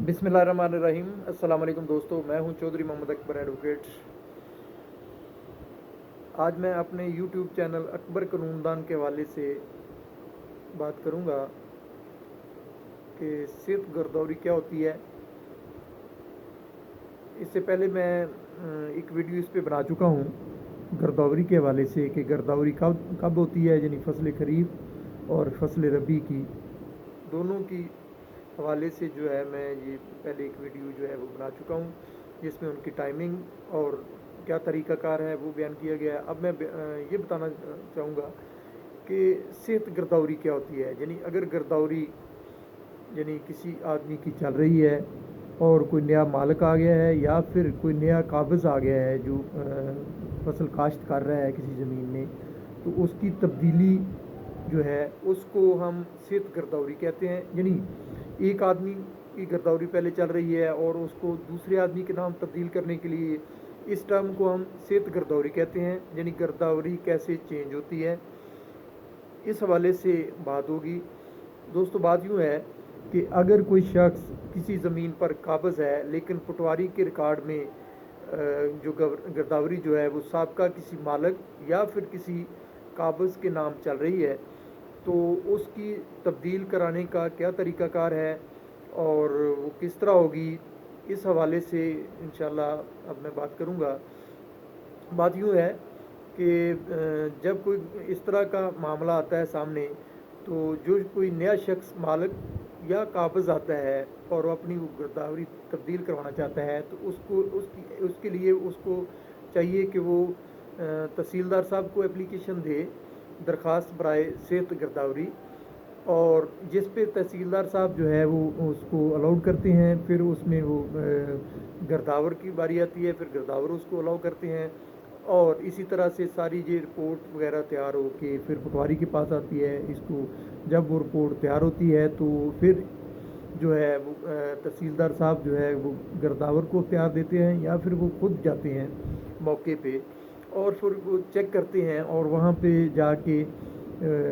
बिस्मिल्लाहिर्रहमानिर्रहीम। अस्सलाम वालेकुम दोस्तों, मैं हूं चौधरी मोहम्मद अकबर एडवोकेट। आज मैं अपने यूट्यूब चैनल अकबर कानूनदान के हवाले से बात करूंगा कि सिर्फ गिरदौरी क्या होती है। इससे पहले मैं एक वीडियो इस पे बना चुका हूं गिरदौरी के हवाले से कि गिरदौरी कब कब होती है, यानी फसल खरीफ और फसल रबी की दोनों की हवाले से जो है मैं ये पहले एक वीडियो जो है वो बना चुका हूँ, जिसमें उनकी टाइमिंग और क्या तरीक़ाकार है वो बयान किया गया है। अब मैं ये बताना चाहूँगा कि सेहत गिरदौरी क्या होती है। यानी अगर गिरदौरी यानी किसी आदमी की चल रही है और कोई नया मालिक आ गया है या फिर कोई नया काबिज़ आ गया है जो फसल काश्त कर रहा है किसी ज़मीन में, तो उसकी तब्दीली जो है उसको हम सेहत गिरदौरी कहते हैं। यानी एक आदमी की गिरदौरी पहले चल रही है और उसको दूसरे आदमी के नाम तब्दील करने के लिए इस टर्म को हम सेहत गिरदौरी कहते हैं। यानी गिरदौरी कैसे चेंज होती है, इस हवाले से बात होगी। दोस्तों, बात यूँ है कि अगर कोई शख्स किसी ज़मीन पर काबिज़ है लेकिन पटवारी के रिकॉर्ड में जो गिरदौरी जो है वो साबका किसी मालिक या फिर किसी काबिज़ के नाम चल रही है, तो उसकी तब्दील कराने का क्या तरीक़ाकार है और वो किस तरह होगी, इस हवाले से इंशाल्लाह अब मैं बात करूँगा। बात यूँ है कि जब कोई इस तरह का मामला आता है सामने, तो जो कोई नया शख्स मालिक या काबिज़ आता है और वो अपनी वो गिरदौरी तब्दील करवाना चाहता है, तो उसके लिए उसको चाहिए कि वो तहसीलदार साहब को एप्लीकेशन दे, दरख्वास्त बराए सेहत गिरदौरी, और जिस पे तहसीलदार साहब जो है वो उसको अलाउड करते हैं। फिर उसमें वो गिरदावर की बारी आती है, फिर गिरदावर उसको अलाउ करते हैं, और इसी तरह से सारी ये रिपोर्ट वगैरह तैयार हो के फिर पटवारी के पास आती है। इसको जब वो रिपोर्ट तैयार होती है तो फिर जो है वो तहसीलदार साहब जो है वो गिरदावर को इख्तियार देते हैं या फिर वो खुद जाते हैं मौके पे और फिर वो चेक करते हैं और वहाँ पे जाके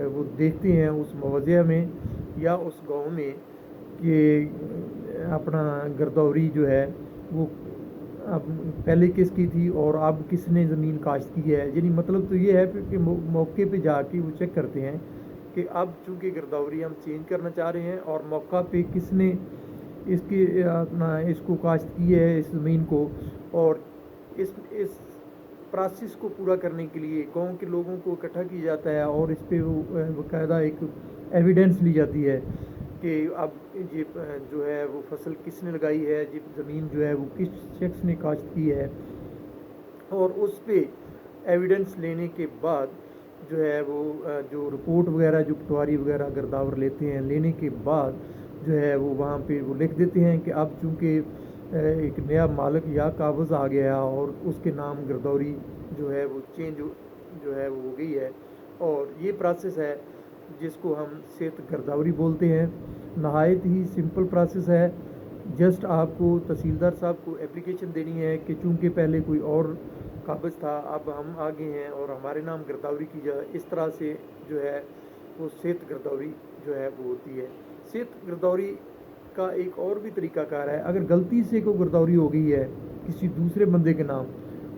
वो देखते हैं उस मवज़िया में या उस गांव में कि अपना गिरदौरी जो है वो अब पहले किसकी थी और अब किसने ज़मीन काश्त की है। यानी मतलब तो ये है कि मौके पे जाके वो चेक करते हैं कि अब चूँकि गिरदौरी हम चेंज करना चाह रहे हैं और मौका पे किसने इसकी अपना इसको काश्त की है इस ज़मीन को, और इस प्रोसेस को पूरा करने के लिए गांव के लोगों को इकट्ठा किया जाता है और इस पे वो बाकायदा एक एविडेंस ली जाती है कि अब ये जो है वो फसल किसने लगाई है, ये ज़मीन जो है वो किस शख्स ने काश्त की है। और उस पे एविडेंस लेने के बाद जो है वो जो रिपोर्ट वगैरह जो पटवारी वगैरह गिरदावर लेते हैं, लेने के बाद जो है वो वहाँ पे वो लिख देते हैं कि अब चूँकि एक नया मालिक या काबिज़ आ गया और उसके नाम गिरदौरी जो है वो चेंज जो है वो हो गई है, और ये प्रोसेस है जिसको हम सेहत गिरदौरी बोलते हैं। नहायत ही सिंपल प्रोसेस है। जस्ट आपको तहसीलदार साहब को एप्लीकेशन देनी है कि चूँकि पहले कोई और काबिज़ था, अब हम आगे हैं और हमारे नाम गिरदौरी की जाए। इस तरह से जो है वो सेहत गिरदौरी जो है वो होती है। सेहत गिरदौरी का एक और भी तरीक़ाकार है। अगर गलती से कोई गिरदौरी हो गई है किसी दूसरे बंदे के नाम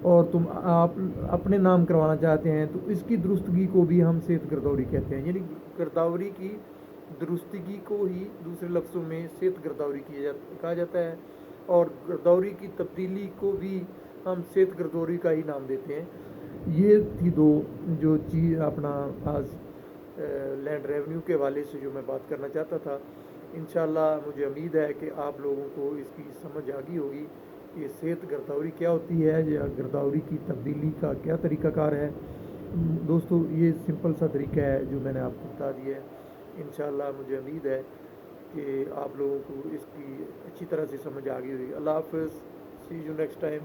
और तुम आप अपने नाम करवाना चाहते हैं, तो इसकी दुरुस्तगी को भी हम सेहत गिरदौरी कहते हैं। यानी गिरदौरी की दुरुस्तगी को ही दूसरे लफ्ज़ों में सेहत गिरदौरी कहा जाता है, और गिरदौरी की तब्दीली को भी हम सेहत गिरदौरी का ही नाम देते हैं। ये थी दो जो चीज़ अपना आज लैंड रेवेन्यू के हवाले से जो मैं बात करना चाहता था। इंशाल्लाह मुझे उम्मीद है कि आप लोगों को इसकी समझ आ गई होगी कि सेहत गिरदौरी क्या होती है या गिरदौरी की तब्दीली का क्या तरीक़ाकार है। दोस्तों, ये सिंपल सा तरीका है जो मैंने आपको बता दिया है। इंशाल्लाह मुझे उम्मीद है कि आप लोगों को इसकी अच्छी तरह से समझ आ गई होगी। अल्लाह हाफ़िज़, सी यू नेक्स्ट टाइम।